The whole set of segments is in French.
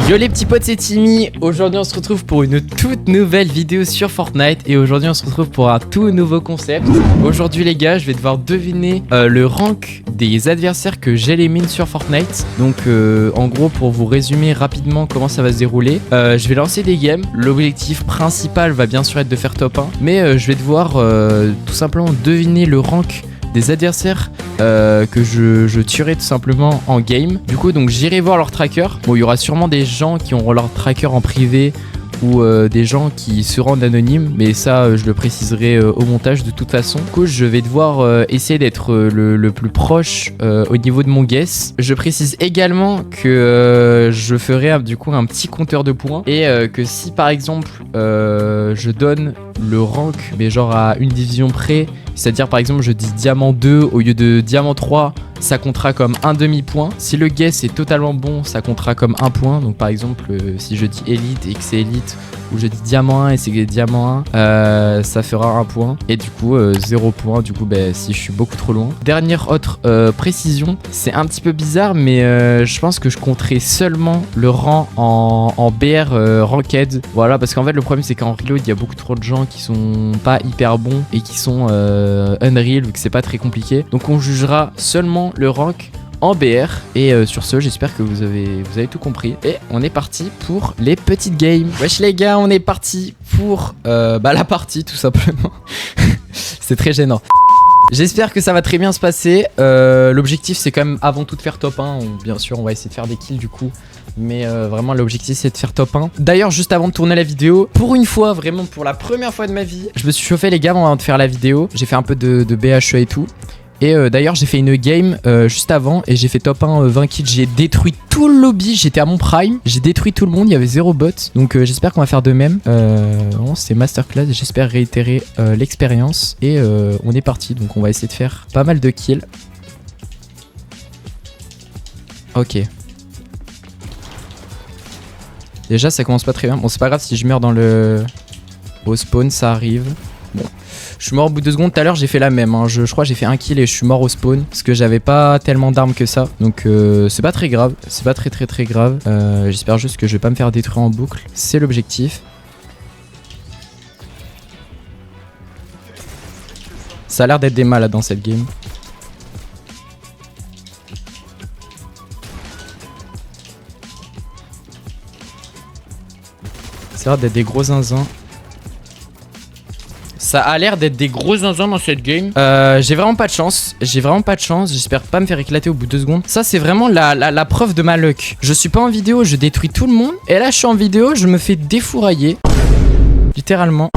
Yo les petits potes, c'est Timmy. Aujourd'hui on se retrouve pour une toute nouvelle vidéo sur Fortnite. Et aujourd'hui on se retrouve pour un tout nouveau concept. Aujourd'hui les gars, je vais devoir deviner le rank des adversaires que j'élimine sur Fortnite. Donc en gros, pour vous résumer rapidement comment ça va se dérouler, je vais lancer des games. L'objectif principal va bien sûr être de faire top 1. Mais je vais devoir tout simplement deviner le rank des adversaires que je tuerai tout simplement en game. Du coup donc j'irai voir leur tracker. Bon, il y aura sûrement des gens qui auront leur tracker en privé ou des gens qui se rendent anonymes, mais ça je le préciserai au montage de toute façon. Du coup je vais devoir essayer d'être le plus proche au niveau de mon guess. Je précise également que je ferai du coup un petit compteur de points et que si par exemple je donne le rank mais genre à une division près, c'est à dire par exemple je dis diamant 2 au lieu de diamant 3, ça comptera comme un demi-point. Si le guess est totalement bon, ça comptera comme un point. Donc par exemple si je dis élite et que c'est élite, ou je dis diamant 1 et c'est diamant 1, ça fera un point. Et du coup 0 point du coup si je suis beaucoup trop loin. Dernière autre précision, c'est un petit peu bizarre mais je pense que je compterai seulement le rang en BR Ranked. Voilà, parce qu'en fait le problème c'est qu'en reload il y a beaucoup trop de gens qui sont pas hyper bons et qui sont Unreal, vu que c'est pas très compliqué. Donc on jugera seulement le rank en BR. Et sur ce, j'espère que vous avez tout compris. Et on est parti pour les petites games. Wesh les gars, on est parti pour la partie tout simplement. C'est très gênant. J'espère que ça va très bien se passer. L'objectif c'est quand même avant tout de faire top 1. Bien sûr on va essayer de faire des kills du coup. Mais vraiment l'objectif c'est de faire top 1. D'ailleurs juste avant de tourner la vidéo, pour une fois, vraiment pour la première fois de ma vie, je me suis chauffé les gars avant de faire la vidéo. J'ai fait un peu de BHE et tout. Et d'ailleurs j'ai fait une game juste avant et j'ai fait top 1 20 kills. J'ai détruit tout le lobby, j'étais à mon prime. J'ai détruit tout le monde, il y avait 0 bot. Donc j'espère qu'on va faire de même. C'est masterclass, j'espère réitérer l'expérience. Et on est parti, donc on va essayer de faire pas mal de kills. Ok. Déjà ça commence pas très bien. Bon c'est pas grave si je meurs au spawn, ça arrive. Bon. Je suis mort au bout de 2 secondes. Tout à l'heure j'ai fait la même hein. Je crois que j'ai fait un kill et je suis mort au spawn parce que j'avais pas tellement d'armes que ça. Donc c'est pas très grave. C'est pas très grave. J'espère juste que je vais pas me faire détruire en boucle. C'est l'objectif. Ça a l'air d'être des malades dans cette game. Ça a l'air d'être des gros zinzins. Ça a l'air d'être des gros zinzins dans cette game. J'ai vraiment pas de chance. J'espère pas me faire éclater au bout de 2 secondes. Ça c'est vraiment la preuve de ma luck. Je suis pas en vidéo, je détruis tout le monde. Et là je suis en vidéo, je me fais défourailler. Littéralement.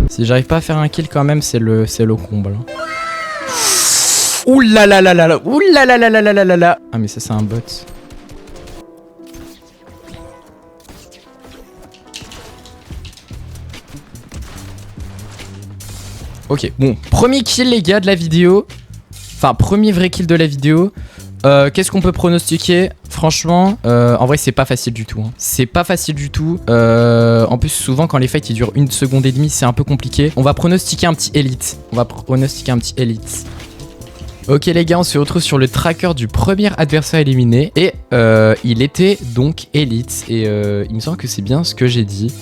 Si j'arrive pas à faire un kill quand même, c'est le comble. Ouh là là là là là. Ouh là là là là là là là. Ah mais ça c'est un bot. Ok, bon, premier kill les gars de la vidéo. Enfin, premier vrai kill de la vidéo. Qu'est-ce qu'on peut pronostiquer? Franchement, en vrai c'est pas facile du tout hein. C'est pas facile du tout. En plus souvent quand les fights ils durent 1 seconde et demie, c'est un peu compliqué. On va pronostiquer un petit élite. Ok les gars, on se retrouve sur le tracker du premier adversaire éliminé. Et il était donc élite. Et il me semble que c'est bien ce que j'ai dit.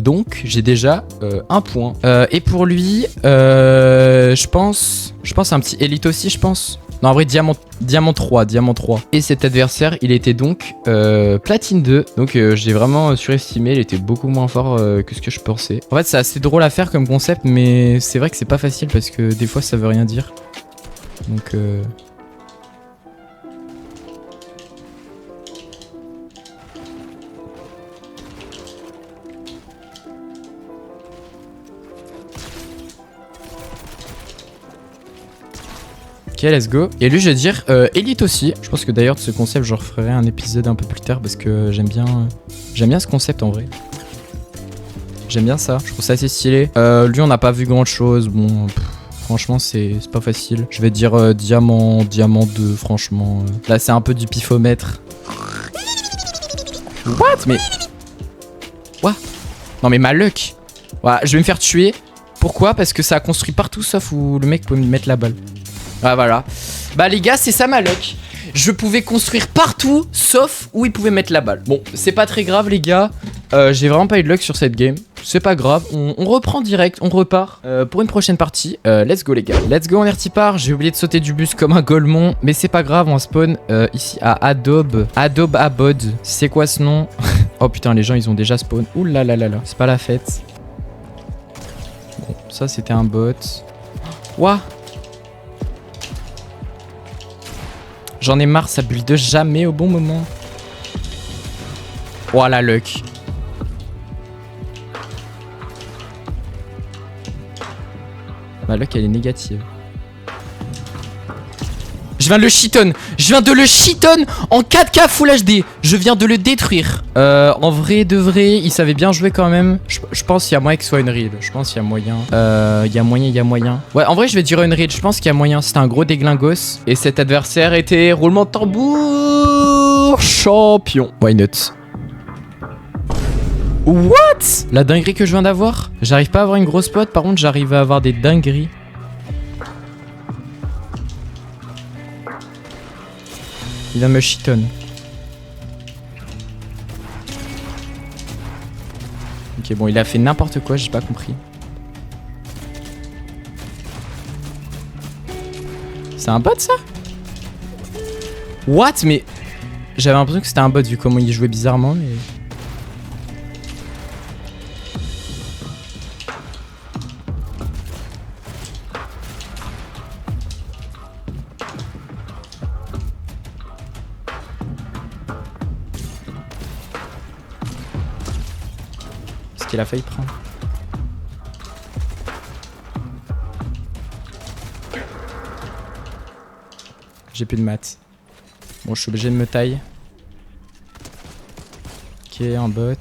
Donc j'ai déjà un point. Et pour lui, je pense un petit élite aussi, je pense. Non en vrai diamant 3. Et cet adversaire il était donc platine 2. Donc j'ai vraiment surestimé. Il était beaucoup moins fort que ce que je pensais. En fait c'est assez drôle à faire comme concept. Mais c'est vrai que c'est pas facile parce que des fois ça veut rien dire. Donc ok, let's go. Et lui je vais dire élite aussi. Je pense que d'ailleurs de ce concept je referai un épisode un peu plus tard parce que j'aime bien ce concept en vrai. J'aime bien ça, je trouve ça assez stylé. Lui on n'a pas vu grand chose. Bon franchement c'est pas facile. Je vais dire diamant 2 franchement. Là c'est un peu du pifomètre. What? Mais what? Non mais ma luck. Voilà, je vais me faire tuer. Pourquoi? Parce que ça a construit partout sauf où le mec peut me mettre la balle. Ah voilà. Bah les gars c'est ça ma luck. je pouvais construire partout, sauf où il pouvait mettre la balle. Bon, c'est pas très grave les gars. J'ai vraiment pas eu de luck sur cette game. C'est pas grave, on reprend direct, on repart pour une prochaine partie. Let's go les gars. Let's go, on est repart. J'ai oublié de sauter du bus comme un golemon, mais c'est pas grave, on spawn ici à Adobe. Adobe Abod. C'est quoi ce nom? Oh putain, les gens ils ont déjà spawn. Ouh là là là là, c'est pas la fête. Bon, ça c'était un bot. Ouah. J'en ai marre, ça build jamais au bon moment. Oh la luck. Ma luck elle est négative. Je viens de le shiton. Je viens de le shiton en 4K Full HD. Je viens de le détruire. En vrai de vrai, il savait bien jouer quand même. Je pense qu'il y a moyen que ce soit une real. Je pense qu'il y a moyen. Il y a moyen. Ouais, en vrai, je vais dire une real. Je pense qu'il y a moyen. C'était un gros déglingos. Et cet adversaire était roulement de tambour. Champion. Why not? What? La dinguerie que je viens d'avoir? J'arrive pas à avoir une grosse pote. Par contre, j'arrive à avoir des dingueries. Il vient me shiton. Ok, bon, il a fait n'importe quoi, j'ai pas compris. C'est un bot ça? What? Mais j'avais l'impression que c'était un bot vu comment il jouait bizarrement, mais... qu'il a failli prendre. J'ai plus de maths. Bon, je suis obligé de me tailler. Ok, un bot.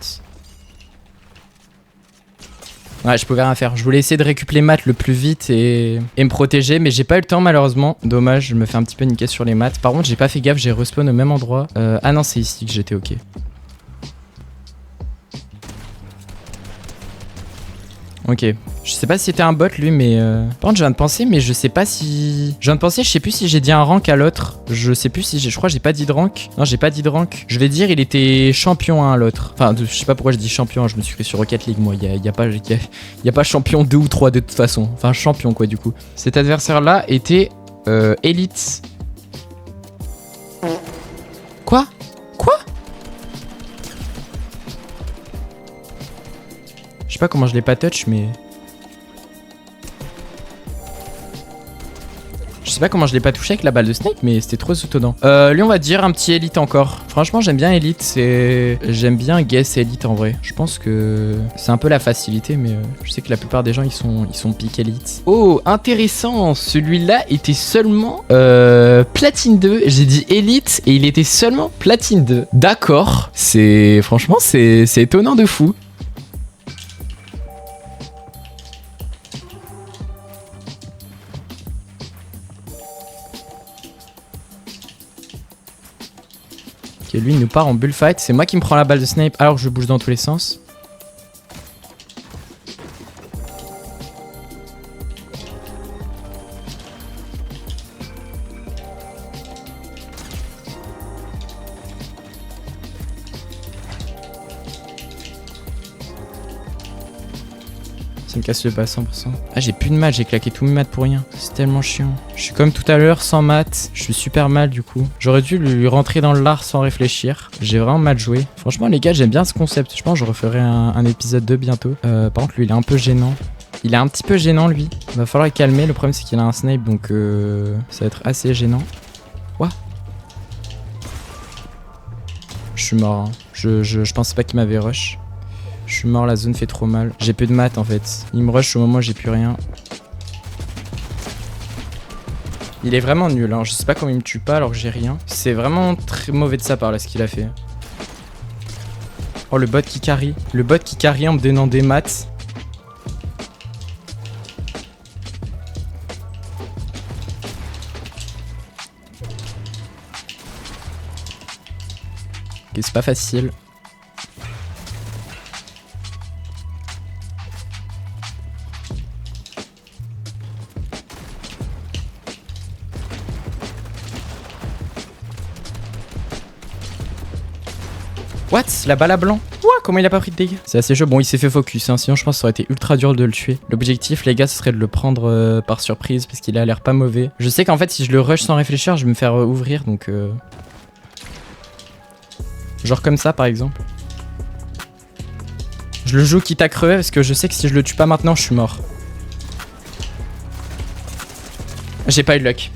Ouais, je pouvais rien faire. Je voulais essayer de récupérer les maths le plus vite et me protéger, mais j'ai pas eu le temps malheureusement. Dommage, je me fais un petit peu niquer sur les maths. Par contre, j'ai pas fait gaffe, j'ai respawn au même endroit. Ah non, c'est ici que j'étais ok. Ok, je sais pas si c'était un bot lui, mais par contre je viens de penser, mais je sais pas si... Je viens de penser, je sais plus si j'ai dit un rank à l'autre. Je sais plus si j'ai... Je crois que j'ai pas dit de rank. Non, j'ai pas dit de rank. Je vais dire il était champion 1 à l'autre. Enfin, je sais pas pourquoi je dis champion 1, je me suis fait sur Rocket League moi. Y a pas champion 2 ou 3 de toute façon. Enfin, champion quoi du coup. Cet adversaire là était élite. Quoi? Quoi? Je sais pas comment je l'ai pas touch, mais... Je sais pas comment je l'ai pas touché avec la balle de Snake, mais c'était trop étonnant. Lui, on va dire un petit élite encore. Franchement, j'aime bien élite. J'aime bien guess élite en vrai. Je pense que c'est un peu la facilité, mais je sais que la plupart des gens, ils sont pick élite. Oh, intéressant. Celui-là était seulement platine 2. J'ai dit élite et il était seulement platine 2. D'accord. Franchement, c'est étonnant de fou. Ok, lui il nous part en bullfight. C'est moi qui me prends la balle de snipe alors que je bouge dans tous les sens. Ça me casse le bas 100%. Ah, j'ai plus de maths, j'ai claqué tous mes maths pour rien. C'est tellement chiant. Je suis comme tout à l'heure, sans maths. Je suis super mal du coup. J'aurais dû lui rentrer dans le lard sans réfléchir. J'ai vraiment mal joué. Franchement, les gars, j'aime bien ce concept. Je pense que je referai un épisode 2 bientôt. Par contre, lui, il est un peu gênant. Il est un petit peu gênant, lui. Il va falloir le calmer. Le problème, c'est qu'il a un snipe, donc ça va être assez gênant. Quoi? Je suis mort. Hein. Je pensais pas qu'il m'avait rush. Je suis mort, la zone fait trop mal. J'ai peu de maths en fait. Il me rush au moment où j'ai plus rien. Il est vraiment nul, hein. Je sais pas comment il me tue pas alors que j'ai rien. C'est vraiment très mauvais de sa part là ce qu'il a fait. Oh, le bot qui carry. Le bot qui carry en me donnant des maths. Ok, c'est pas facile. What? La balle à blanc? What? Comment il a pas pris de dégâts? C'est assez chaud. Bon, il s'est fait focus, hein. Sinon je pense que ça aurait été ultra dur de le tuer. L'objectif, les gars, ce serait de le prendre par surprise parce qu'il a l'air pas mauvais. Je sais qu'en fait, si je le rush sans réfléchir, je vais me faire ouvrir, donc... Genre comme ça, par exemple. Je le joue quitte à crever parce que je sais que si je le tue pas maintenant, je suis mort. J'ai pas eu de luck.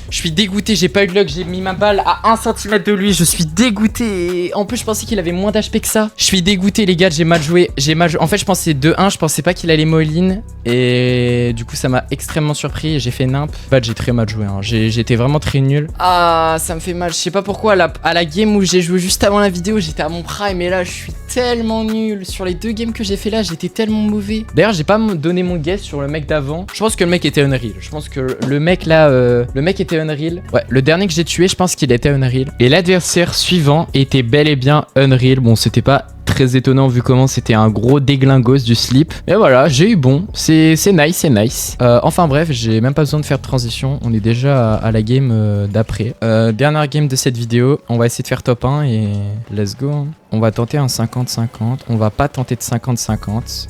Je suis dégoûté, j'ai pas eu de luck, j'ai mis ma balle à 1 cm de lui, je suis dégoûté. En plus, je pensais qu'il avait moins d'HP que ça. Je suis dégoûté, les gars, j'ai mal joué. En fait, je pensais 2-1, je pensais pas qu'il allait all-in. Et du coup, ça m'a extrêmement surpris et j'ai fait nimp. En fait, j'ai très mal joué, hein. J'étais vraiment très nul. Ah, ça me fait mal. Je sais pas pourquoi, à la game où j'ai joué juste avant la vidéo, j'étais à mon prime. Et là, je suis tellement nul. Sur les 2 games que j'ai fait là, j'étais tellement mauvais. D'ailleurs, j'ai pas donné mon guess sur le mec d'avant. Je pense que le mec était unreal. Je pense que le mec là, le mec était unreal. Ouais, le dernier que j'ai tué, je pense qu'il était unreal. Et l'adversaire suivant était bel et bien unreal. Bon, c'était pas très étonnant vu comment c'était un gros déglingos du slip. Et voilà, j'ai eu bon. C'est nice, c'est nice. Enfin bref, j'ai même pas besoin de faire de transition. On est déjà à la game d'après. Dernière game de cette vidéo. On va essayer de faire top 1 et let's go. Hein. On va tenter un 50-50. On va pas tenter de 50-50.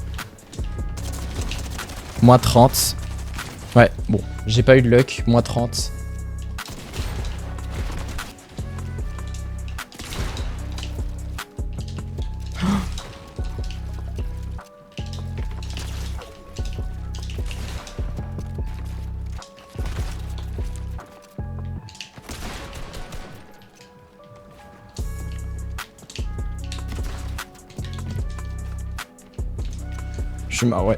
Moins 30. Ouais, bon. J'ai pas eu de luck. Moins 30. Je suis marre, ouais.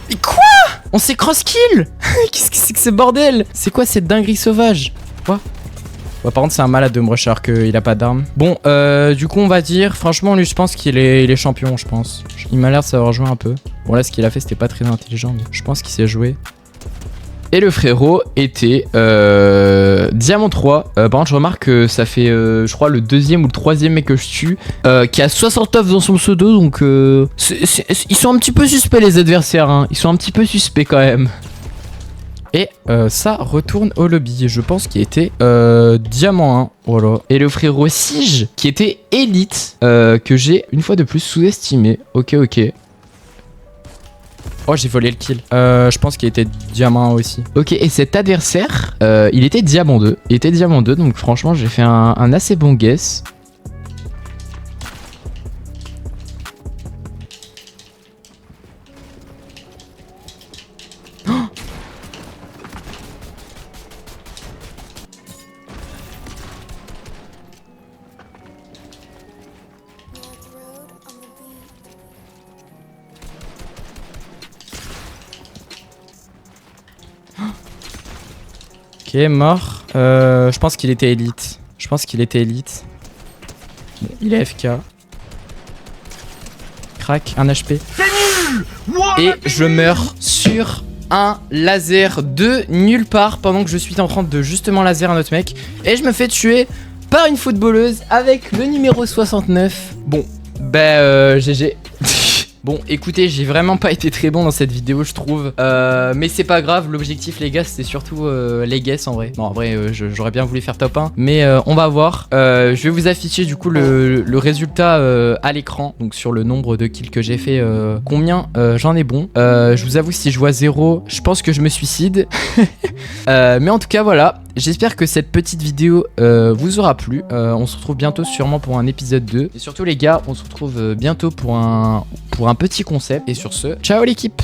Mais quoi? On s'est cross-kill. Qu'est-ce que c'est que ce bordel? C'est quoi cette dinguerie sauvage? Quoi? Ouais, par contre, c'est un malade de me rush alors qu'il a pas d'armes. Bon, du coup, on va dire... Franchement, lui, je pense qu'il est champion, je pense. Il m'a l'air de savoir jouer un peu. Bon, là, ce qu'il a fait, c'était pas très intelligent, mais je pense qu'il sait jouer. Et le frérot était Diamant 3. Par contre, je remarque que ça fait, je crois, le 2e ou le 3e mec que je tue qui a 69 dans son pseudo. Donc, ils sont un petit peu suspects, les adversaires. Hein. Ils sont un petit peu suspects quand même. Et ça retourne au lobby. Je pense qu'il était Diamant 1. Voilà. Et le frérot Sige, qui était élite, que j'ai une fois de plus sous-estimé. Ok, ok. Oh, j'ai volé le kill. Je pense qu'il était diamant 1 aussi. Ok, et cet adversaire, il était diamant 2. Il était diamant 2, donc franchement, j'ai fait un assez bon guess. Oh, ok, mort. Je pense qu'il était élite. Je pense qu'il était élite. Il est AFK. Crac, un HP. Et je meurs sur un laser de nulle part pendant que je suis en train de justement laser un autre mec. Et je me fais tuer par une footballeuse avec le numéro 69. Bon, bah GG. Bon, écoutez, j'ai vraiment pas été très bon dans cette vidéo, je trouve. Mais c'est pas grave, l'objectif, les gars, c'était surtout les guesses, en vrai. Bon, en vrai, j'aurais bien voulu faire top 1, mais on va voir. Je vais vous afficher, du coup, le résultat à l'écran. Donc, sur le nombre de kills que j'ai fait, combien j'en ai bon. Je vous avoue, si je vois 0, je pense que je me suicide. Mais en tout cas, voilà. J'espère que cette petite vidéo vous aura plu. On se retrouve bientôt sûrement pour un épisode 2. Et surtout les gars, on se retrouve bientôt pour un petit concept. Et sur ce, ciao l'équipe!